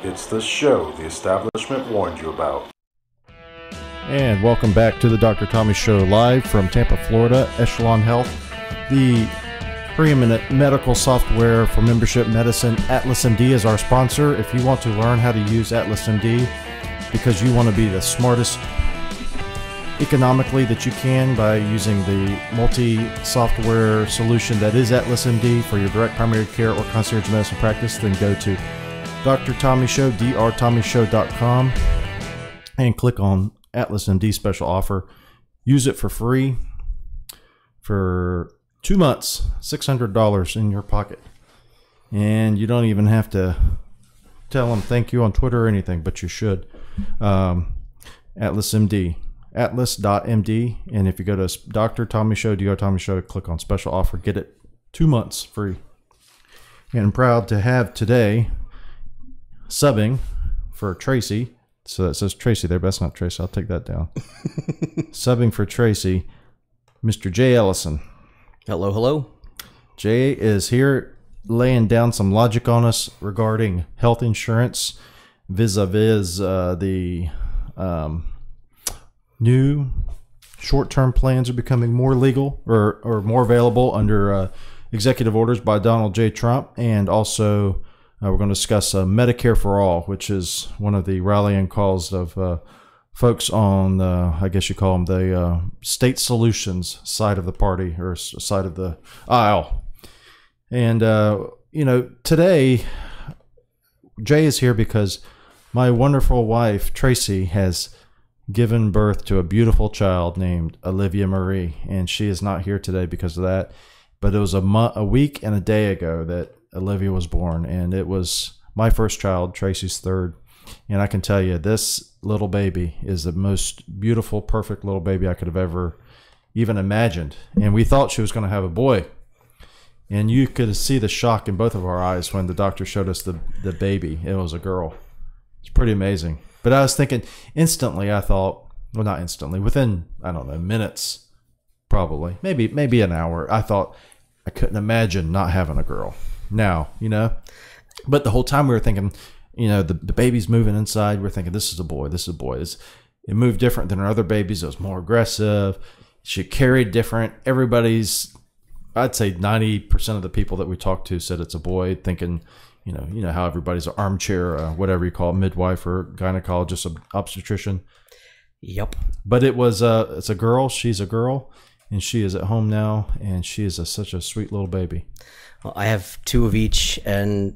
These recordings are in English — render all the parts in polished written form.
It's the show the establishment warned you about. And welcome back to the Dr. Tommy Show, live from Tampa, Florida. Echelon-Health, the preeminent medical software for membership medicine. Atlas MD is our sponsor. If you want to learn how to use Atlas MD because you want to be the smartest economically that you can by using the multi-software solution that is Atlas MD for your direct primary care or concierge medicine practice, then go to Dr. Tommy Show, drtommyshow.com, and click on Atlas MD special offer. Use it for free for 2 months, $600 in your pocket. And you don't even have to tell them thank you on Twitter or anything, but you should. Atlas MD, atlas.md. And if you go to Dr. Tommy Show, Dr. Tommy Show, click on special offer, get it 2 months free. And I'm proud to have today subbing for Tracy. So that says Tracy there, but that's not Tracy. I'll take that down. Subbing for Tracy, Mr. Jay Ellison. Hello, hello. Jay is here laying down some logic on us regarding health insurance vis-a-vis the new short-term plans are becoming more legal or more available under executive orders by Donald J. Trump. And also we're going to discuss Medicare for All, which is one of the rallying calls of folks on, I guess you call them the state solutions side of the party or side of the aisle. And, you know, today, Jay is here because my wonderful wife, Tracy, has given birth to a beautiful child named Olivia Marie. And she is not here today because of that. But it was a week and a day ago that Olivia was born. And it was my first child, Tracy's third. And I can tell you, this little baby is the most beautiful, perfect little baby I could have ever even imagined. And we thought she was going to have a boy. And you could see the shock in both of our eyes when the doctor showed us the baby. It was a girl. It's pretty amazing. But I was thinking instantly, I thought, well, not instantly, within, I don't know, minutes, probably, maybe an hour, I thought I couldn't imagine not having a girl now, you know. But the whole time we were thinking, you know, the baby's moving inside. We're thinking, this is a boy. This is a boy. It moved different than our other babies. It was more aggressive. She carried different. Everybody's, I'd say 90% of the people that we talked to said it's a boy, thinking, you know how everybody's an armchair, whatever you call it, midwife or gynecologist, obstetrician. Yep. But it's a girl. She's a girl, and she is at home now, and she is such a sweet little baby. Well, I have two of each, and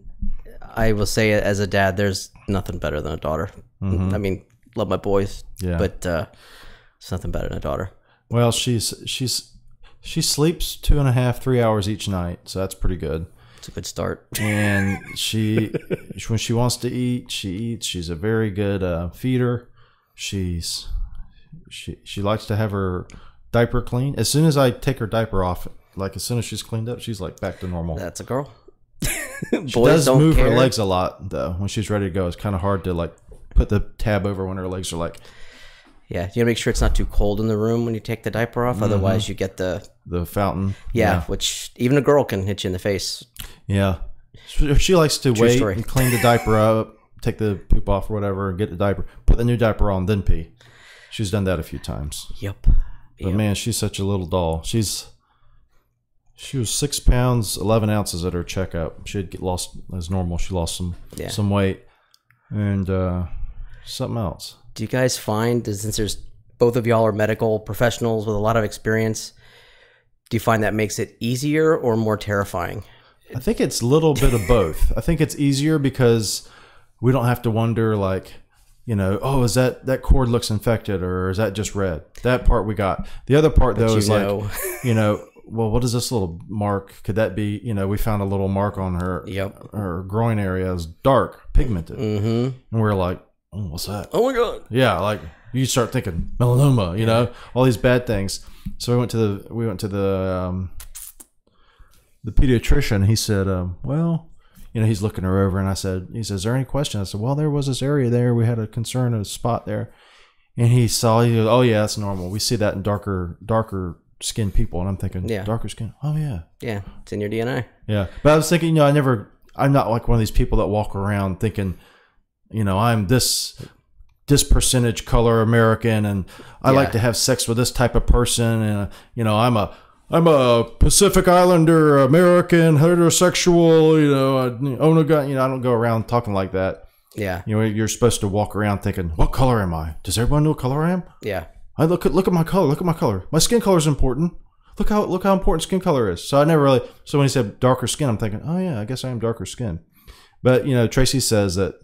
I will say as a dad, there's nothing better than a daughter. Mm-hmm. I mean, love my boys, yeah, but it's nothing better than a daughter. Well, she sleeps 2.5, 3 hours each night, so that's pretty good. It's a good start. And when she wants to eat, she eats. She's a very good feeder. She likes to have her diaper clean. As soon as I take her diaper off, like as soon as she's cleaned up, she's like back to normal. That's a girl. She does move her legs a lot though. When she's ready to go, it's kind of hard to like put the tab over when her legs are like. Yeah, you gotta make sure it's not too cold in the room when you take the diaper off. Mm-hmm. Otherwise, you get the fountain. Yeah, which even a girl can hit you in the face. Yeah, she likes to wait and clean the diaper up, take the poop off or whatever, and get the diaper, put the new diaper on, then pee. She's done that a few times. Yep. But man, she's such a little doll. She was 6 pounds 11 ounces at her checkup. She had lost, as normal, she lost some weight and something else. Do you guys find, since there's both of y'all are medical professionals with a lot of experience, do you find that makes it easier or more terrifying? I think it's a little bit of both. I think it's easier because we don't have to wonder like, you know, oh, is that cord looks infected or is that just red? That part we got. The other part though is like, you know, well, what is this little mark? Could that be, you know, we found a little mark on her, her groin area is dark, pigmented. Mm-hmm. And we're like, oh, what's that? Oh my God. Yeah. Like you start thinking melanoma, you know, all these bad things. So we went to the pediatrician. He said, well, you know, he's looking her over and he said, is there any question? I said, well, there was this area there. We had a concern, a spot there. And he goes, oh yeah, that's normal. We see that in darker skinned people. And I'm thinking, darker skin. Oh yeah. Yeah. It's in your DNA. Yeah. But I was thinking, you know, I'm not like one of these people that walk around thinking I'm this percentage color American, and I like to have sex with this type of person, and I'm a Pacific Islander American heterosexual, I own a gun. I don't go around talking like that. Yeah. You're supposed to walk around thinking, what color am I? Does everyone know what color I am? Yeah. I look at my color. Look at my color. My skin color is important. Look how important skin color is. So so when he said darker skin, I'm thinking, oh yeah, I guess I am darker skin. But Tracy says that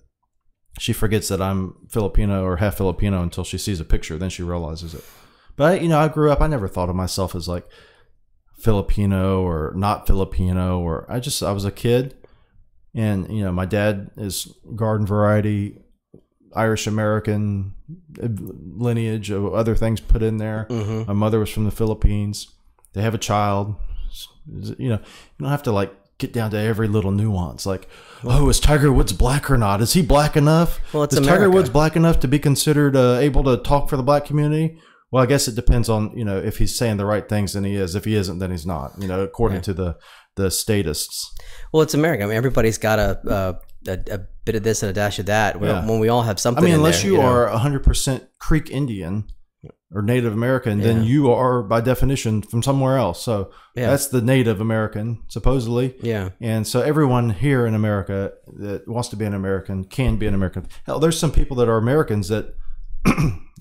she forgets that I'm Filipino or half Filipino until she sees a picture. Then she realizes it. But I grew up, I never thought of myself as like Filipino or not Filipino, or I was a kid. And, my dad is garden variety, Irish American lineage of other things put in there. Mm-hmm. My mother was from the Philippines. They have a child. You don't have to like get down to every little nuance. Like, is Tiger Woods black or not? Is he black enough? Well, it's Is America. Tiger Woods black enough to be considered able to talk for the black community? Well, I guess it depends on, if he's saying the right things, then he is. If he isn't, then he's not, according to the statists. Well, it's America. I mean, everybody's got a bit of this and a dash of that. When we all have something. Unless you are 100% Creek Indian or Native American, then you are by definition from somewhere else. So that's the Native American, supposedly. Yeah. And so everyone here in America that wants to be an American can be an American. Hell, there's some people that are Americans that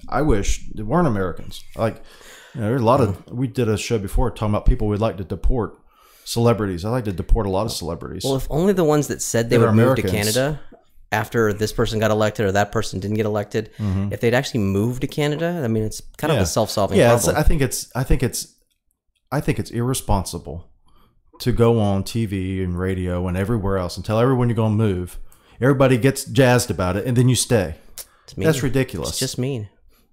I wish they weren't Americans. Like, there's a lot of. We did a show before talking about people we'd like to deport. Celebrities. I like to deport a lot of celebrities. Well, if only the ones that said they would move to Canada after this person got elected or that person didn't get elected, if they'd actually moved to Canada, I mean, it's kind of a self-solving problem. I think it's irresponsible to go on TV and radio and everywhere else and tell everyone you're going to move. Everybody gets jazzed about it, and then you stay. That's ridiculous. It's just mean.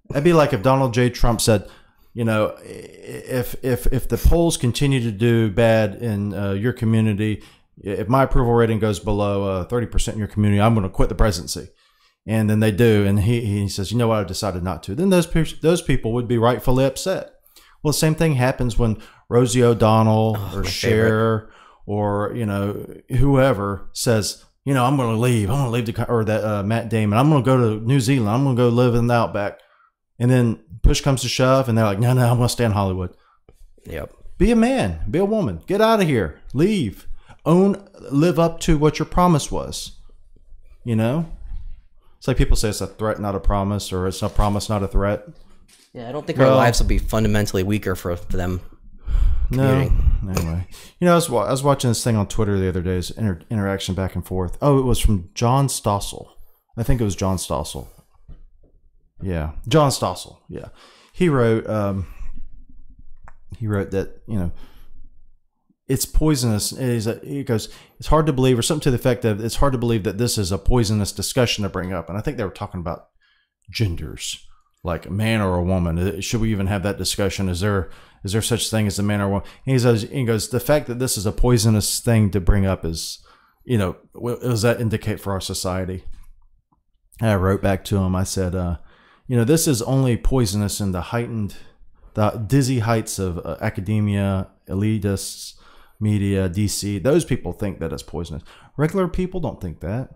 That'd be like if Donald J. Trump said, if the polls continue to do bad in your community, if my approval rating goes below 30% in your community, I'm going to quit the presidency. And then they do, and he says, you know what, I've decided not to. Then those people would be rightfully upset. Well, the same thing happens when Rosie O'Donnell or Cher or whoever says, I'm going to leave. I'm going to leave or that Matt Damon. I'm going to go to New Zealand. I'm going to go live in the outback. And then push comes to shove, and they're like, no, I'm going to stay in Hollywood. Yep. Be a man. Be a woman. Get out of here. Leave. Live up to what your promise was. It's like people say it's a threat, not a promise, or it's a promise, not a threat. Yeah, I don't think our lives will be fundamentally weaker for them. No. Anyway. I was watching this thing on Twitter the other day, this interaction back and forth. Oh, it was from John Stossel. I think it was John Stossel. Yeah, John Stossel. Yeah, he wrote that it's poisonous. He goes, it's hard to believe, or something to the effect of, it's hard to believe that this is a poisonous discussion to bring up. And I think they were talking about genders, like a man or a woman. Should we even have that discussion? Is there such thing as a man or a woman? And he goes, the fact that this is a poisonous thing to bring up is, what does that indicate for our society? And I wrote back to him. I said, this is only poisonous in the dizzy heights of academia, elitists, media, DC. Those people think that it's poisonous. Regular people don't think that.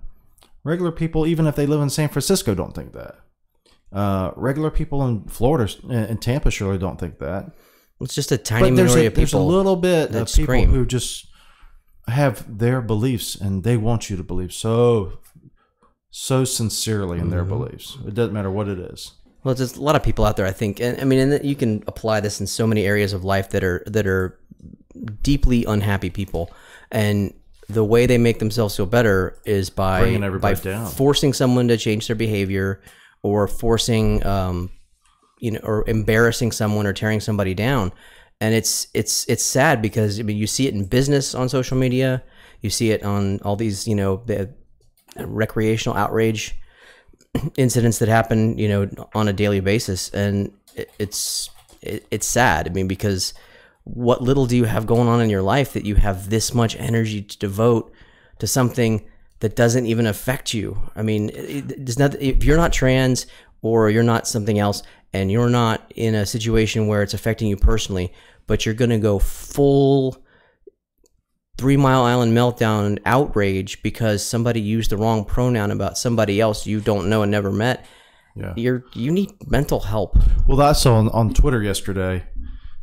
Regular people, even if they live in San Francisco, don't think that. Regular people in Florida and Tampa surely don't think that. It's just a tiny minority of people. There's a little bit of people who just have their beliefs, and they want you to believe so sincerely in their beliefs. It doesn't matter what it is. Well, there's a lot of people out there, I think, and you can apply this in so many areas of life that are deeply unhappy people, and the way they make themselves feel better is by down. Forcing someone to change their behavior, or forcing, or embarrassing someone or tearing somebody down. And it's sad because you see it in business on social media, you see it on all these the recreational outrage incidents that happen on a daily basis, and it's sad. because what little do you have going on in your life that you have this much energy to devote to something that doesn't even affect you? There's nothing, if you're not trans or you're not something else, and you're not in a situation where it's affecting you personally, but you're going to go full 3 Mile Island meltdown outrage because somebody used the wrong pronoun about somebody else you don't know and never met. Yeah. You need mental help. Well, I saw on Twitter yesterday.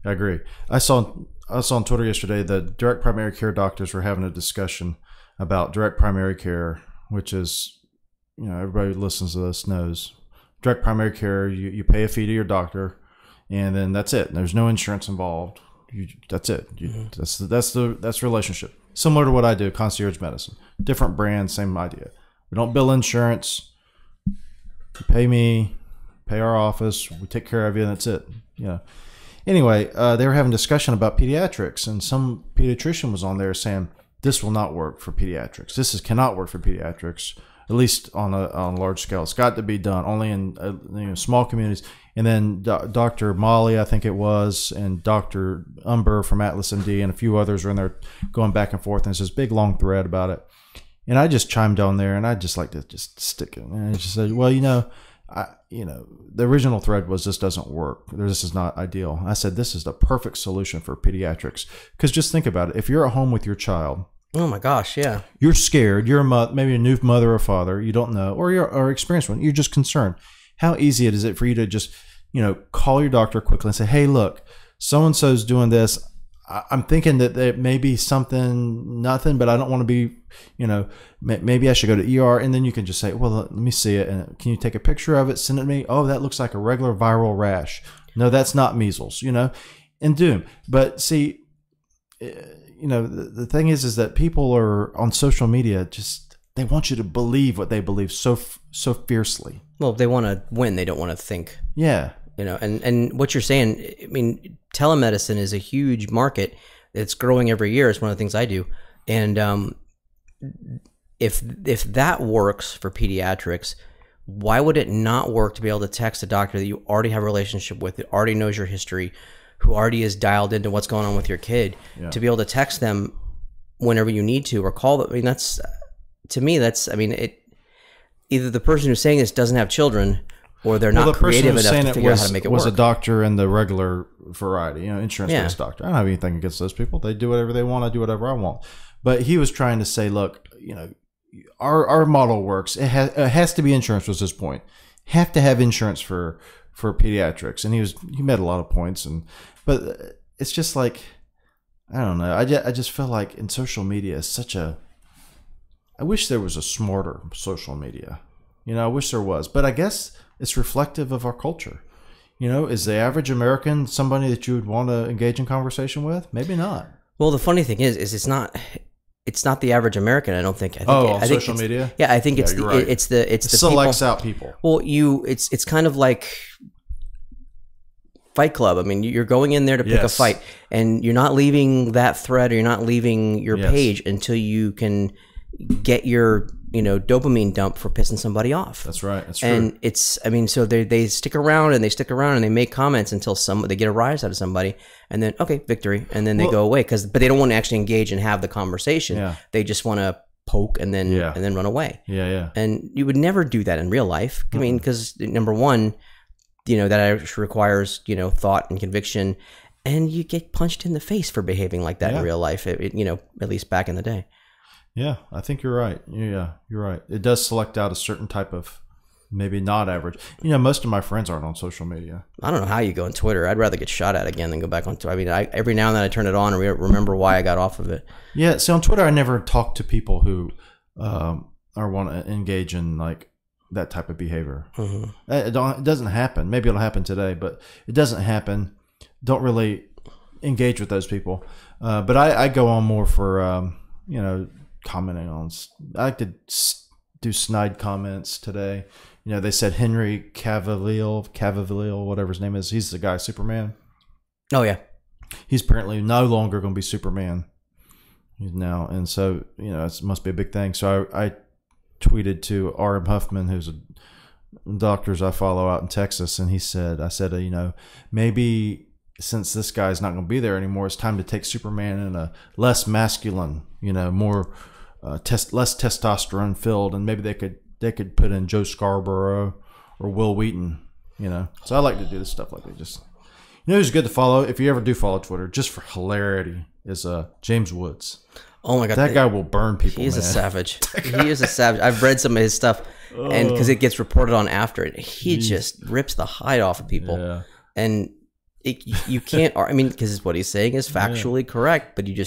I agree. I saw on Twitter yesterday that direct primary care doctors were having a discussion about direct primary care, which is, everybody who listens to this knows. Direct primary care, you pay a fee to your doctor, and then that's it. There's no insurance involved. That's it. That's the relationship. Similar to what I do, concierge medicine. Different brand, same idea. We don't bill insurance. You pay me, pay our office. We take care of you, and that's it. Anyway, they were having a discussion about pediatrics, and some pediatrician was on there saying this will not work for pediatrics. Cannot work for pediatrics, at least on a large scale. It's got to be done only in small communities. And then Dr. Molly, I think it was, and Dr. Umber from Atlas MD and a few others are in there going back and forth. And it's this big long thread about it. And I just chimed on there, and I just like to just stick it. And I just said, well, the original thread was this doesn't work. This is not ideal. I said this is the perfect solution for pediatrics, because just think about it. If you're at home with your child, oh my gosh, yeah, you're scared. You're maybe a new mother or father. You don't know, or experienced one. You're just concerned. How easy is it for you to just call your doctor quickly and say, hey, look, so and so's doing this. I'm thinking that it may be nothing, but I don't want to be, maybe I should go to ER. And then you can just say, well, let me see it. And can you take a picture of it? Send it to me. Oh, that looks like a regular viral rash. No, that's not measles, and doom. But see, the thing is that people are on social media, they want you to believe what they believe so fiercely. Well, they want to win. They don't want to think. Yeah. And what you're saying, I mean, telemedicine is a huge market. It's growing every year. It's one of the things I do. And if that works for pediatrics, why would it not work to be able to text a doctor that you already have a relationship with, that already knows your history, who already is dialed into what's going on with your kid, to be able to text them whenever you need to, or call them? I mean, either the person who's saying this doesn't have children, or they're not creative enough to figure out how to make it work. Was a doctor in the regular variety, insurance-based doctor. I don't have anything against those people. They do whatever they want. I do whatever I want. But he was trying to say, look, our model works. It has to be insurance. Was his point? Have to have insurance for pediatrics, and he made a lot of points. But it's just like, I don't know. I just feel like in social media is such a. I wish there was a smarter social media. I wish there was, but I guess it's reflective of our culture. Is the average American somebody that you would want to engage in conversation with? Maybe not. Well, the funny thing is it's not the average American. I don't think. I think social media. Yeah, I think it's the right. it's the selects people. Out people. Well, it's kind of like Fight Club. I mean, you're going in there to pick a fight, and you're not leaving that thread, or you're not leaving your page until you can get your dopamine dump for pissing somebody off. That's right. That's true. And so they stick around and they make comments until they get a rise out of somebody, and then victory, and then they go away but they don't want to actually engage and have the conversation. Yeah. They just want to poke and then run away. Yeah. And you would never do that in real life. I mean, because number one, that requires thought and conviction, and you get punched in the face for behaving like that in real life. At least back in the day. Yeah, I think you're right. Yeah, you're right. It does select out a certain type of, maybe not average. Most of my friends aren't on social media. I don't know how you go on Twitter. I'd rather get shot at again than go back on Twitter. I mean, every now and then I turn it on and remember why I got off of it. Yeah, so on Twitter I never talk to people who want to engage in like that type of behavior. Mm-hmm. It doesn't happen. Maybe it'll happen today, but it doesn't happen. Don't really engage with those people. But I go on more for, commenting on. I like to do snide comments today. They said Henry Cavill, whatever his name is. He's the guy, Superman. Oh yeah, he's apparently no longer going to be Superman. He's now, and so it must be a big thing. So I tweeted to R.M. Huffman, who's a doctors I follow out in Texas, and I said, maybe since this guy's not going to be there anymore, it's time to take Superman in a less masculine, more less testosterone filled, and maybe they could put in Joe Scarborough or Will Wheaton, So I like to do this stuff like that. Just who's good to follow if you ever do follow Twitter, just for hilarity, is James Woods. Oh my God. That guy will burn people, He's man. a savage. He is a savage. I've read some of his stuff, and because it gets reported on after it, he just rips the hide off of people. Yeah. And you can't, I mean, because what he's saying is factually correct, but you're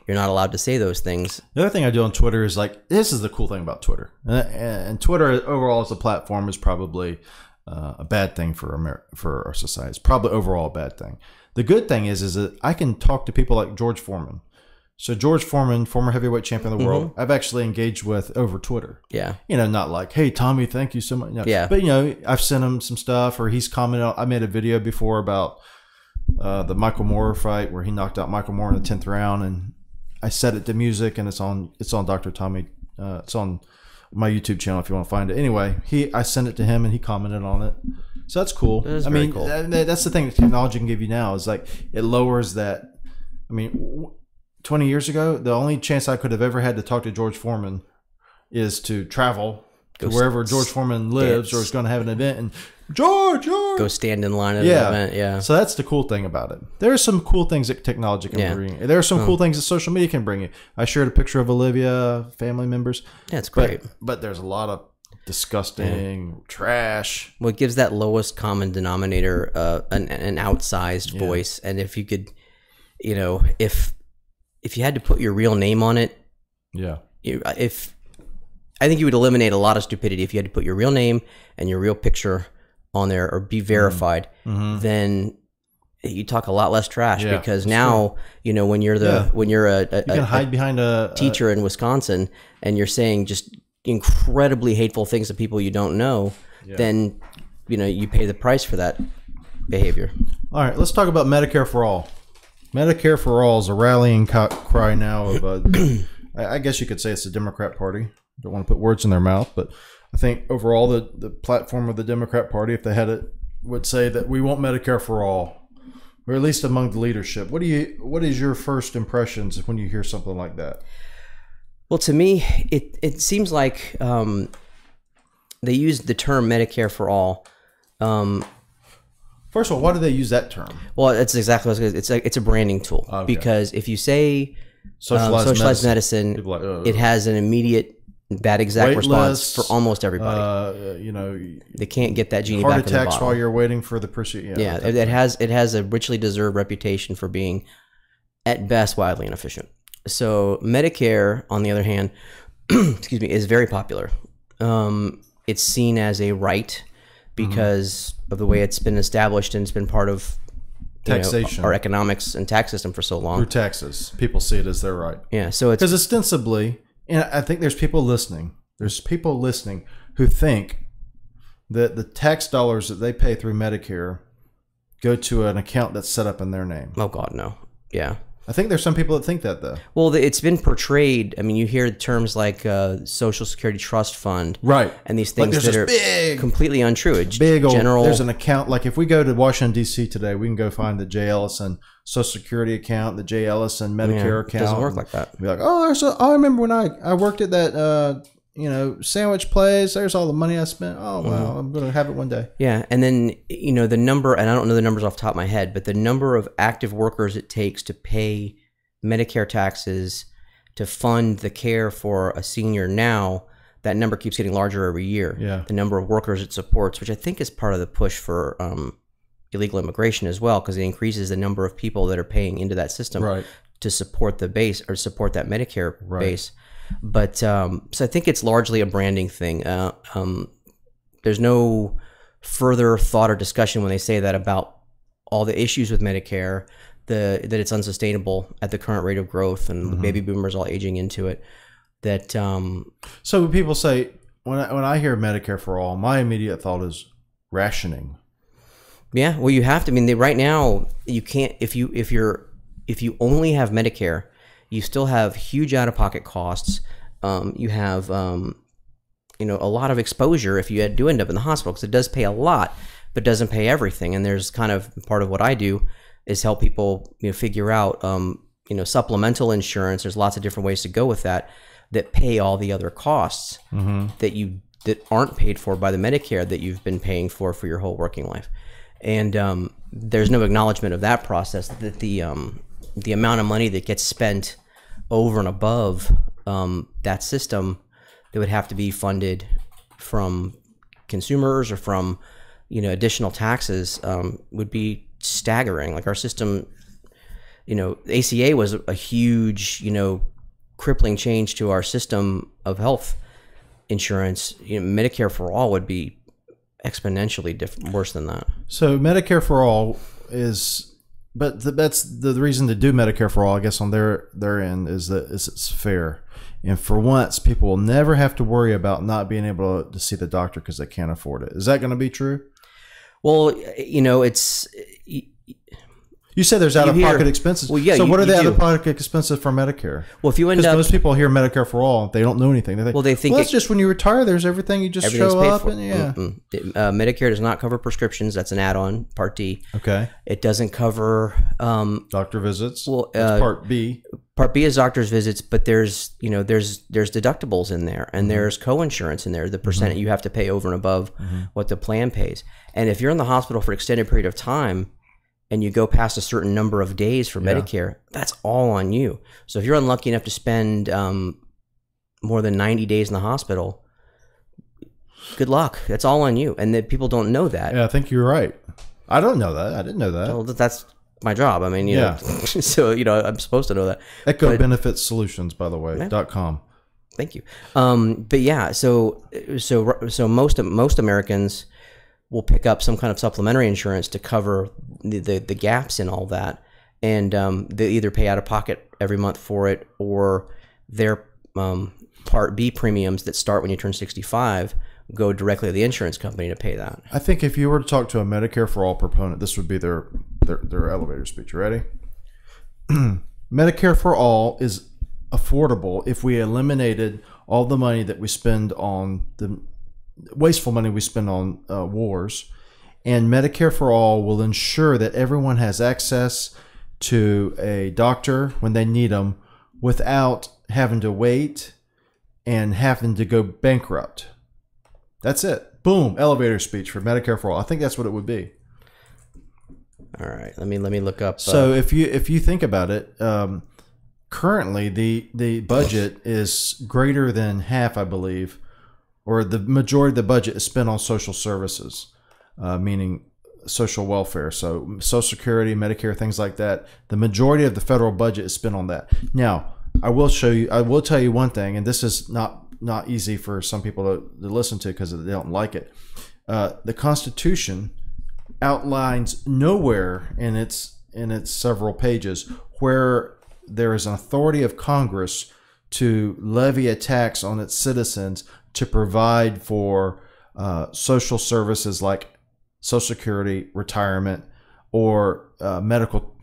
not allowed to say those things. The other thing I do on Twitter is like, this is the cool thing about Twitter. And Twitter overall as a platform is probably a bad thing for our society. It's probably overall a bad thing. The good thing is that I can talk to people like George Foreman. So George Foreman, former heavyweight champion of the world, I've actually engaged with over Twitter. Yeah. You know, not like, hey, Tommy, thank you so much. No. Yeah. But, you know, I've sent him some stuff, or he's commented on, I made a video before about the Michael Moore fight where he knocked out Michael Moore in the 10th round, and I set it to music, and it's on Dr. Tommy. It's on my YouTube channel if you want to find it. Anyway, I sent it to him, and he commented on it. So that's cool. I mean, cool. That's the thing that technology can give you now is like it lowers that. I mean, 20 years ago, the only chance I could have ever had to talk to George Foreman is to travel to wherever George Foreman lives or is going to have an event, and George, go stand in line at an event. Yeah. So that's the cool thing about it. There are some cool things that technology can bring. There are some cool things that social media can bring you. I shared a picture of Olivia, family members. That's great. But there's a lot of disgusting trash. Well, it gives that lowest common denominator an outsized voice. And if you could, you know, if you had to put your real name on it, I think you would eliminate a lot of stupidity if you had to put your real name and your real picture on there or be verified. Then you talk a lot less trash because now you know when you're you can hide behind a teacher in Wisconsin and you're saying just incredibly hateful things to people you don't know, then you know you pay the price for that behavior. All right, let's talk about Medicare for All. Medicare for All is a rallying cry now of I guess you could say it's the Democrat Party. Don't want to put words in their mouth, but I think overall the platform of the Democrat Party, if they had it, would say that we want Medicare for all, or at least among the leadership. What is your first impressions when you hear something like that? Well, to me, it seems like they use the term Medicare for all. First of all, why do they use that term? Well, it's exactly what it's a branding tool. Okay. Because if you say socialized medicine, it has an immediate bad exact response for almost everybody. You know, they can't get that genie back in the bottle. Heart attacks while you're waiting for the procedure. Yeah, it has a richly deserved reputation for being, at best, wildly inefficient. So Medicare, on the other hand, excuse me, is very popular. It's seen as a right because of the way it's been established and it's been part of taxation, our economics and tax system for so long. Through taxes, people see it as their right. Yeah, so it's because ostensibly. And I think there's people listening. There's people listening who think that the tax dollars that they pay through Medicare go to an account that's set up in their name. Oh God, no. Yeah. I think there's some people that think that though. Well, it's been portrayed. I mean, you hear terms like Social Security Trust Fund, right? And these things that are completely untrue. It's big old. There's an account. Like if we go to Washington D.C. today, we can go find the J. Ellison Social Security account, the J. Ellison Medicare account. It doesn't work like that. Be like, I remember when I worked at that sandwich place. There's all the money I spent. Oh wow, I'm gonna have it one day. Yeah, and then the number, and I don't know the numbers off the top of my head, but the number of active workers it takes to pay Medicare taxes to fund the care for a senior now, that number keeps getting larger every year. Yeah, the number of workers it supports, which I think is part of the push for illegal immigration as well, because it increases the number of people that are paying into that system to support the base or support that Medicare base. But so I think it's largely a branding thing. There's no further thought or discussion when they say that about all the issues with Medicare, that it's unsustainable at the current rate of growth, and the baby boomers all aging into it. That so people say when I hear Medicare for all, my immediate thought is rationing. Yeah, well, you have to. I mean, right now you can't if you only have Medicare. You still have huge out-of-pocket costs. You have, a lot of exposure if you do end up in the hospital, because it does pay a lot, but doesn't pay everything. And there's kind of part of what I do is help people, figure out, supplemental insurance. There's lots of different ways to go with that pay all the other costs that aren't paid for by the Medicare that you've been paying for your whole working life. And there's no acknowledgement of that process, that the amount of money that gets spent over and above that system that would have to be funded from consumers or from additional taxes would be staggering. Like our system, ACA was a huge crippling change to our system of health insurance. Medicare for all would be exponentially worse than that. So Medicare for all is, but that's the reason to do Medicare for all, I guess, on their end is that it's fair. And for once, people will never have to worry about not being able to see the doctor because they can't afford it. Is that going to be true? Well, it's... You said there's out-of-pocket expenses. Well, yeah. So what are the out-of-pocket expenses for Medicare? Well, if you end up... most people hear Medicare for all, they don't know anything. They think it's just when you retire, there's everything. You just show up and Medicare does not cover prescriptions. That's an add-on, Part D. Okay. It doesn't cover... doctor visits. Well, that's Part B. Part B is doctor's visits, but there's deductibles in there, and there's co-insurance in there, the percent you have to pay over and above what the plan pays. And if you're in the hospital for an extended period of time, and you go past a certain number of days for Medicare, that's all on you. So if you're unlucky enough to spend more than 90 days in the hospital, good luck. That's all on you. And that people don't know that. Yeah, I think you're right. I don't know that. I didn't know that. Well, that's my job. I mean, you know, so, I'm supposed to know that. Echo Benefits Solutions, by the way, .com. Thank you. But yeah, so most Americans will pick up some kind of supplementary insurance to cover the gaps in all that, and they either pay out of pocket every month for it, or their Part B premiums that start when you turn 65 go directly to the insurance company to pay that. I think if you were to talk to a Medicare for All proponent, this would be their elevator speech. You ready? Medicare for All is affordable if we eliminated all the money that we spend on the wasteful money we spend on wars, and Medicare for All will ensure that everyone has access to a doctor when they need them without having to wait and having to go bankrupt. That's it. Boom. Elevator speech for Medicare for All. I think that's what it would be. All right. Let me look up. So if you think about it, currently the budget is greater than half, I believe, or the majority of the budget is spent on social services, meaning social welfare. So Social Security, Medicare, things like that. The majority of the federal budget is spent on that. Now, I will tell you one thing, and this is not easy for some people to listen to because they don't like it. The Constitution outlines nowhere in its several pages where there is an authority of Congress to levy a tax on its citizens to provide for social services like Social Security, retirement, or medical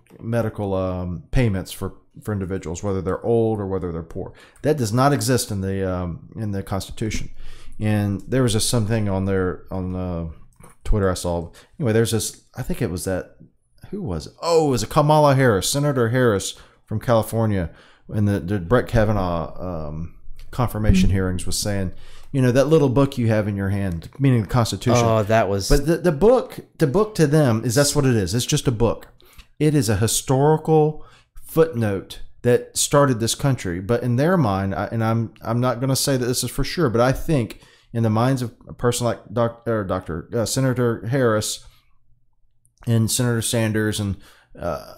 payments for individuals, whether they're old or whether they're poor. That does not exist in the Constitution. And there was just something on Twitter I saw. Anyway, there's this. I think it was that. Who was it? Oh, it was a Kamala Harris, Senator Harris from California, in the Brett Kavanaugh confirmation hearings, was saying, that little book you have in your hand, meaning the Constitution. Oh, that was. But the book to them that's what it is. It's just a book. It is a historical footnote that started this country. But in their mind, and I'm not going to say that this is for sure, but I think in the minds of a person like Senator Harris and Senator Sanders and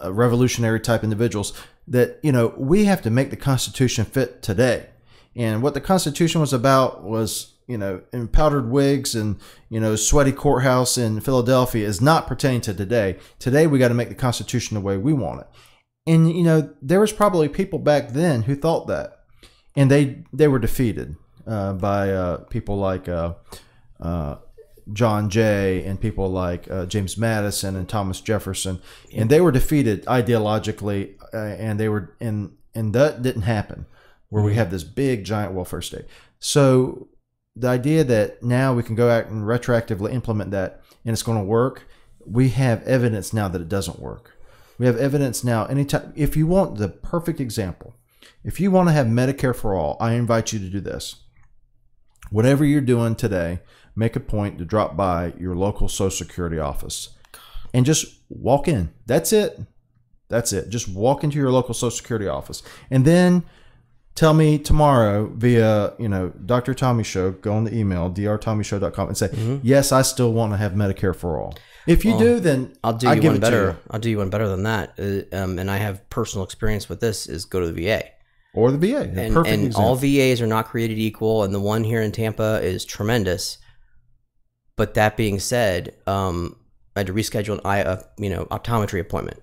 revolutionary type individuals, that we have to make the Constitution fit today. And what the Constitution was about was, in powdered wigs and, sweaty courthouse in Philadelphia is not pertaining to today. Today, we got to make the Constitution the way we want it. And, there was probably people back then who thought that. And they were defeated by people like John Jay and people like James Madison and Thomas Jefferson. And they were defeated ideologically, and that didn't happen, where we have this big giant welfare state. So the idea that now we can go out and retroactively implement that and it's going to work, we have evidence now that it doesn't work. We have evidence now. Anytime, if you want the perfect example, if you want to have Medicare for all, I invite you to do this. Whatever you're doing today, make a point to drop by your local Social Security office and just walk in. That's it. That's it. Just walk into your local Social Security office, and then tell me tomorrow via, Dr. Tommy Show, go on the email, drtommyshow.com, and say, yes, I still want to have Medicare for all. If you do, then I'll do you one better. I'll do you one better than that. And I have personal experience with this, is go to the VA. Or the VA. And all VAs are not created equal, and the one here in Tampa is tremendous. But that being said, I had to reschedule an optometry appointment.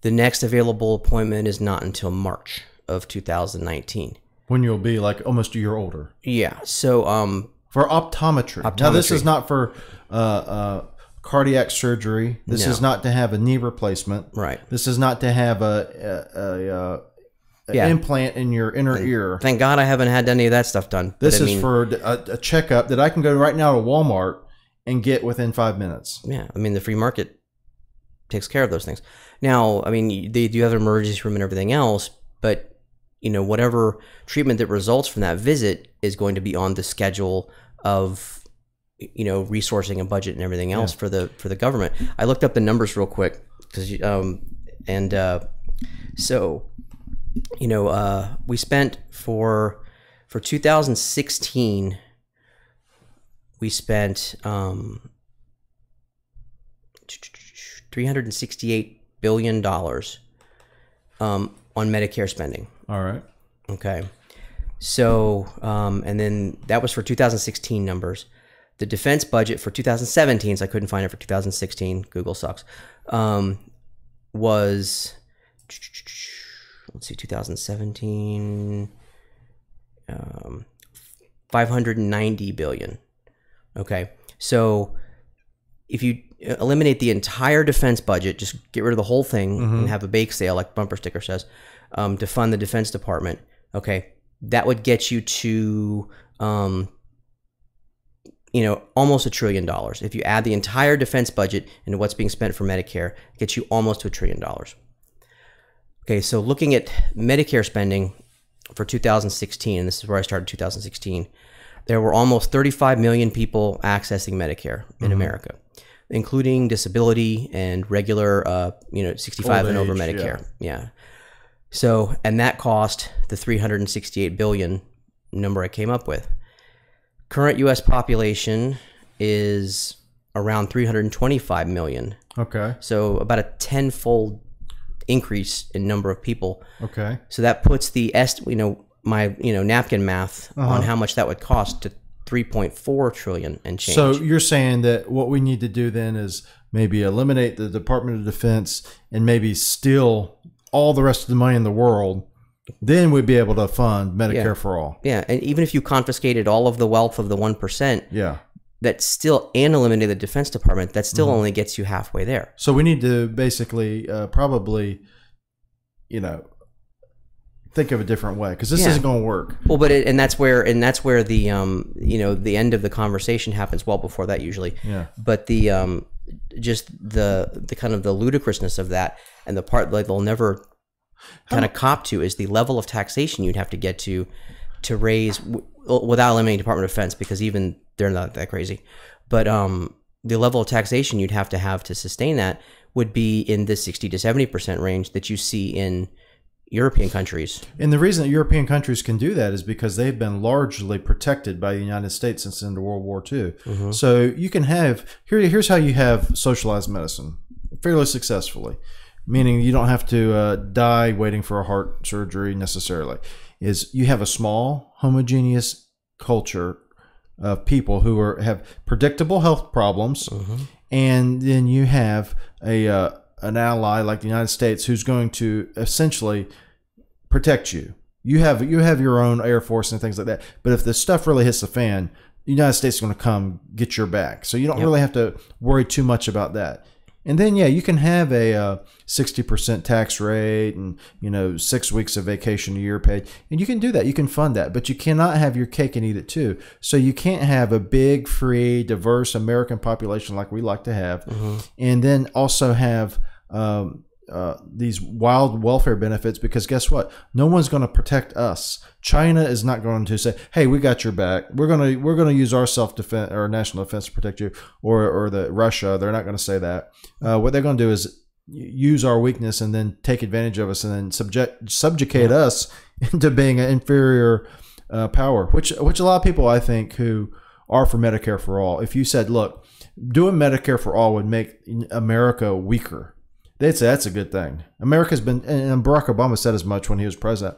The next available appointment is not until March of 2019. When you'll be like almost a year older. Yeah. So for optometry. Now this is not for cardiac surgery. This is not to have a knee replacement. Right. This is not to have a implant in your inner ear. Thank God I haven't had any of that stuff done. This is for a checkup that I can go right now to Walmart and get within 5 minutes. Yeah. I mean, the free market takes care of those things. Now, I mean, they do have an emergency room and everything else, but whatever treatment that results from that visit is going to be on the schedule of resourcing and budget and everything else for the government. I looked up the numbers real quick because we spent for 2016 we spent $368 billion on Medicare spending. All right. Okay. So, and then that was for 2016 numbers. The defense budget for 2017, so I couldn't find it for 2016. Google sucks. Was, let's see, 2017, 590 billion. Okay. So if you eliminate the entire defense budget, just get rid of the whole thing and have a bake sale, like bumper sticker says, to fund the Defense Department. Okay, that would get you to, almost $1 trillion. If you add the entire defense budget into what's being spent for Medicare, it gets you almost to $1 trillion. Okay, so looking at Medicare spending for 2016, and this is where I started 2016, there were almost 35 million people accessing Medicare in America, including disability and regular, 65 and over Medicare. Yeah. So, and that cost the 368 billion number I came up with. Current U.S. population is around 325 million. Okay. So about a tenfold increase in number of people. Okay. So that puts the napkin math on how much that would cost to 3.4 trillion and change. So you're saying that what we need to do then is maybe eliminate the Department of Defense and maybe steal all the rest of the money in the world. Then we'd be able to fund Medicare for all. Yeah, and even if you confiscated all of the wealth of the 1%, that still, and eliminated the Defense Department, that still only gets you halfway there. So we need to basically probably, think of a different way, because this isn't going to work. Well, but that's where the the end of the conversation happens. Well, before that usually. Yeah. But the just the kind of the ludicrousness of that, and the part that they'll never kind of cop to, is the level of taxation you'd have to get to raise without eliminating Department of Defense, because even they're not that crazy. But the level of taxation you'd have to sustain that would be in the 60 to 70% range that you see in European countries. And the reason that European countries can do that is because they've been largely protected by the United States since the end of World War II. So you can have, here's how you have socialized medicine fairly successfully, meaning you don't have to die waiting for a heart surgery necessarily, is you have a small homogeneous culture of people who have predictable health problems, and then you have an ally like the United States who's going to essentially protect you. You have your own Air Force and things like that. But if the stuff really hits the fan, the United States is going to come get your back. So you don't really have to worry too much about that. And then, you can have a 60% tax rate and, 6 weeks of vacation a year paid. And you can do that. You can fund that. But you cannot have your cake and eat it too. So you can't have a big, free, diverse American population like we like to have. And then also have these wild welfare benefits, because guess what? No one's going to protect us. China is not going to say, "Hey, we got your back. We're going to use our self-defense or national defense to protect you," or the Russia. They're not going to say that. What they're going to do is use our weakness and then take advantage of us and then subjugate us into being an inferior power, which a lot of people, I think, who are for Medicare for all, if you said, look, doing Medicare for all would make America weaker, they'd say that's a good thing. America's been, and Barack Obama said as much when he was president,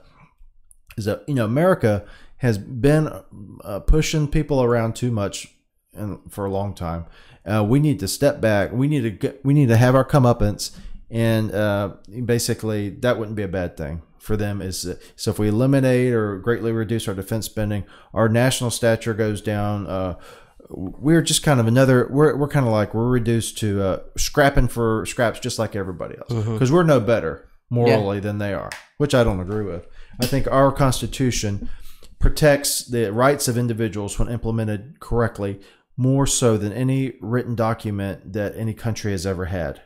is that, America has been pushing people around too much for a long time. We need to step back. We need to have our comeuppance, and basically that wouldn't be a bad thing for them. So if we eliminate or greatly reduce our defense spending, our national stature goes down. We're just kind of we're kind of like we're reduced to scrapping for scraps just like everybody else, because we're no better morally than they are, which I don't agree with. I think our Constitution protects the rights of individuals when implemented correctly more so than any written document that any country has ever had.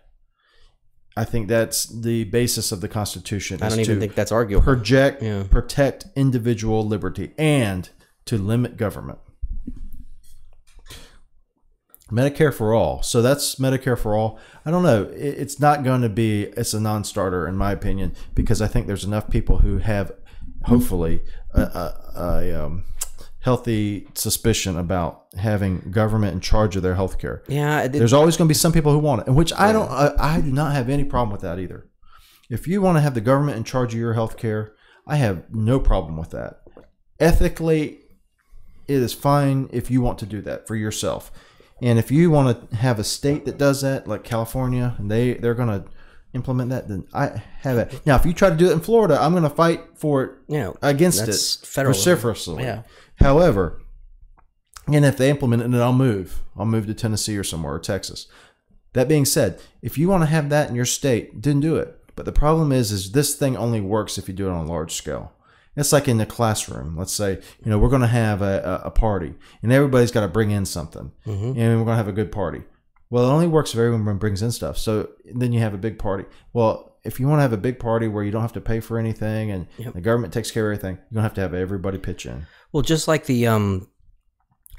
I think that's the basis of the Constitution. I don't even think that's arguable. Protect individual liberty and to limit government. Medicare for all. So that's Medicare for all. I don't know. It's not going to be, it's a non-starter in my opinion, because I think there's enough people who have, hopefully, a healthy suspicion about having government in charge of their health care. Yeah. There's always going to be some people who want it, and which I do not have any problem with that either. If you want to have the government in charge of your health care, I have no problem with that. Ethically, it is fine if you want to do that for yourself. And if you want to have a state that does that, like California, and they're going to implement that, then I have it. Now, if you try to do it in Florida, I'm going to fight for it, against it vociferously. Yeah. However, and if they implement it, then I'll move to Tennessee or somewhere, or Texas. That being said, if you want to have that in your state, then do it. But the problem is this thing only works if you do it on a large scale. It's like in the classroom. Let's say, we're going to have a party, and everybody's got to bring in something, and we're going to have a good party. Well, it only works if everyone brings in stuff. So then you have a big party. Well, if you want to have a big party where you don't have to pay for anything and the government takes care of everything, you're going to have everybody pitch in. Well, just like the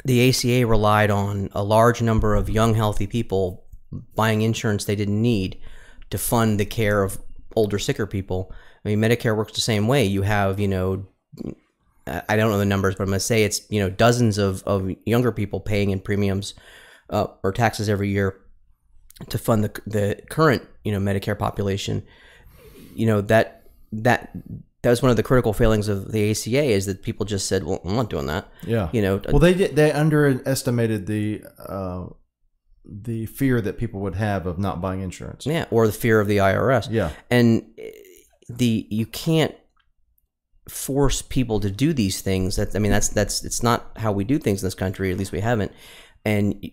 ACA relied on a large number of young, healthy people buying insurance they didn't need to fund the care of older, sicker people. I mean, Medicare works the same way. You have, I don't know the numbers, but I'm going to say it's, dozens of younger people paying in premiums or taxes every year to fund the current, Medicare population. That was one of the critical failings of the ACA, is that people just said, well, I'm not doing that. Yeah. Well, they underestimated the fear that people would have of not buying insurance. Yeah. Or the fear of the IRS. Yeah. And you can't force people to do these things. It's not how we do things in this country. At least we haven't. And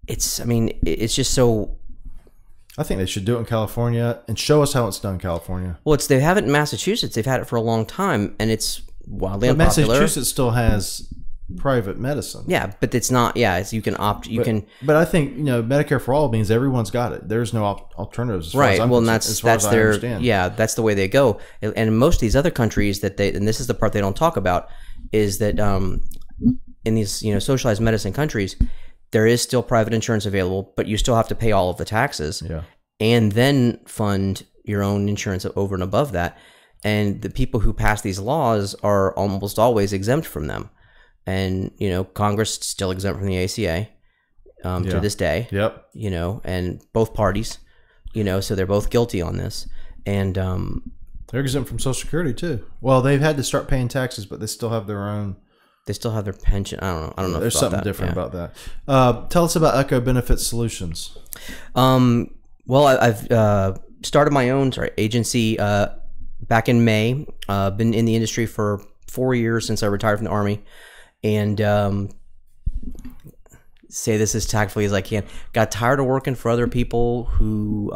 it's just so. I think they should do it in California and show us how it's done in California. Well, they have it in Massachusetts. They've had it for a long time, and it's wildly unpopular. Massachusetts still has private medicine. Yeah, but it's not. Yeah, you can opt. But I think Medicare for all means everyone's got it. There's no alternatives. As far as I'm well, concerned, that's their. Yeah, that's the way they go. And in most of these other countries and this is the part they don't talk about, is that in these socialized medicine countries, there is still private insurance available, but you still have to pay all of the taxes, and then fund your own insurance over and above that. And the people who pass these laws are almost always exempt from them. And, Congress still exempt from the ACA to this day. Yep. And both parties, so they're both guilty on this. And they're exempt from Social Security too. Well, they've had to start paying taxes, but they still have their own. They still have their pension. I don't know. There's something different about that. Tell us about Echo Benefit Solutions. Well, I've started my own agency back in May. Been in the industry for 4 years since I retired from the Army. And say this as tactfully as I can. Got tired of working for other people who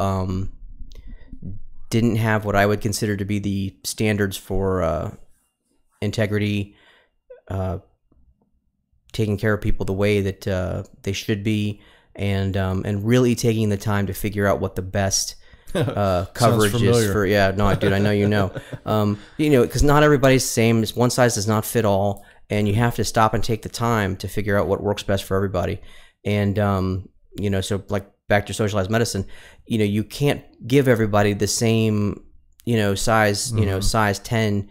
didn't have what I would consider to be the standards for integrity, taking care of people the way that they should be, and really taking the time to figure out what the best coverage is for. Yeah, no, dude, I know because not everybody's the same. One size does not fit all. And you have to stop and take the time to figure out what works best for everybody. And, so like back to socialized medicine, you can't give everybody the same, size, size 10,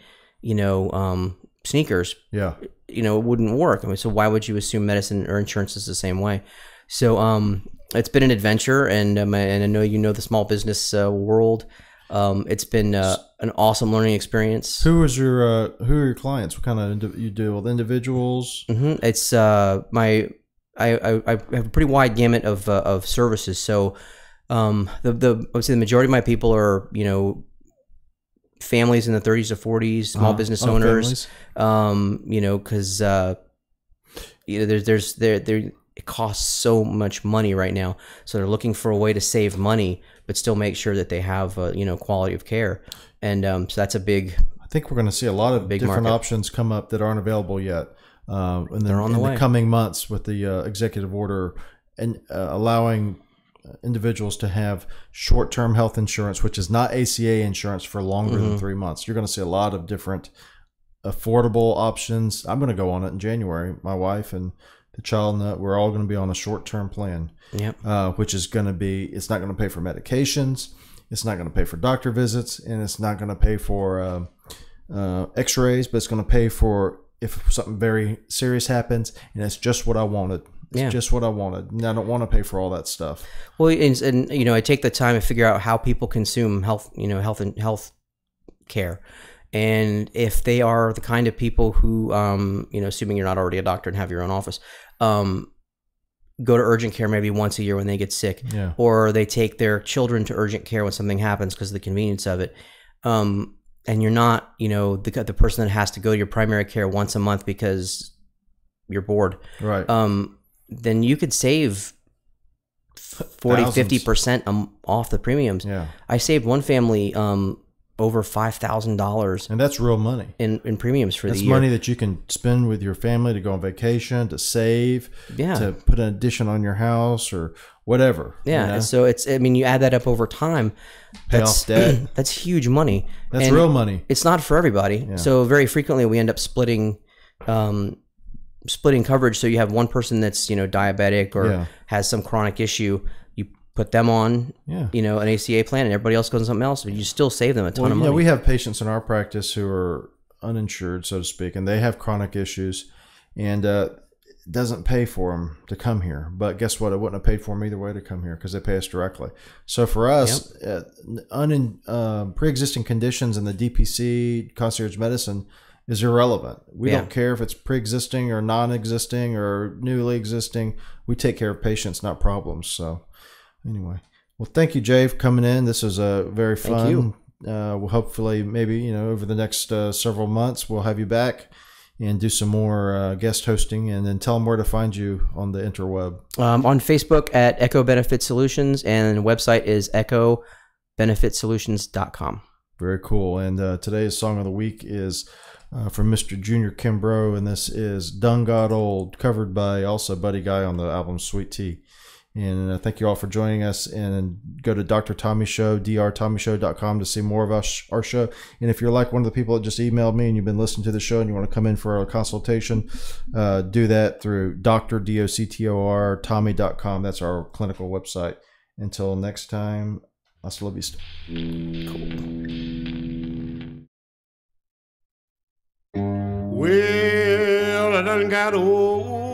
sneakers. Yeah. It wouldn't work. I mean, so why would you assume medicine or insurance is the same way? So, it's been an adventure, and I know the small business world. It's been an awesome learning experience. Who are your clients? What kind of you deal with individuals? Mm-hmm. It's I have a pretty wide gamut of services. So I would say the majority of my people are families in the 30s to 40s, small business owners. Because it costs so much money right now, so they're looking for a way to save money but still make sure that they have quality of care, and so that's a big. I think we're going to see a lot of different options come up that aren't available yet. In the coming months with the executive order and allowing individuals to have short-term health insurance, which is not ACA insurance, for longer than 3 months. You're going to see a lot of different affordable options. I'm going to go on it in January. My wife and the child, we're all going to be on a short-term plan, which is going to be, it's not going to pay for medications, it's not going to pay for doctor visits, and it's not going to pay for x-rays, but it's going to pay for if something very serious happens, and it's just what I wanted. It's just what I wanted. And I don't want to pay for all that stuff. Well, and I take the time to figure out how people consume health care. And if they are the kind of people who, assuming you're not already a doctor and have your own office, go to urgent care maybe once a year when they get sick, or they take their children to urgent care when something happens because of the convenience of it. And you're not, the person that has to go to your primary care once a month because you're bored. Right. Then you could save 50% off the premiums. Yeah. I saved one family over $5,000, and that's real money in premiums for the year. That's money that you can spend with your family to go on vacation, to save, to put an addition on your house or whatever. Yeah. So you add that up over time. Pay off debt. That's huge money. That's real money. It's not for everybody. Yeah. So very frequently we end up splitting coverage. So you have one person that's diabetic or has some chronic issue. You put them on an ACA plan, and everybody else goes on something else, but you still save them a ton of money. We have patients in our practice who are uninsured, so to speak, and they have chronic issues, and it doesn't pay for them to come here. But guess what? It wouldn't have paid for them either way to come here because they pay us directly. So for us, pre-existing conditions in the DPC, concierge medicine, is irrelevant. We don't care if it's pre-existing or non-existing or newly existing. We take care of patients, not problems. So anyway, well, thank you, Jay, for coming in. This was very fun. Thank you. We'll hopefully maybe, over the next several months, we'll have you back and do some more guest hosting, and then tell them where to find you on the interweb. On Facebook at Echo Benefit Solutions, and the website is echobenefitsolutions.com. Very cool. And today's song of the week is from Mr. Junior Kimbrough, and this is Done Got Old, covered by also Buddy Guy on the album Sweet Tea. And thank you all for joining us, and go to Dr. Tommy Show, drtommyshow.com, to see more of our show. And if you're like one of the people that just emailed me and you've been listening to the show and you want to come in for a consultation, do that through Dr. Tommy.com. That's our clinical website. Until next time, hasta la vista. Well, I done got old.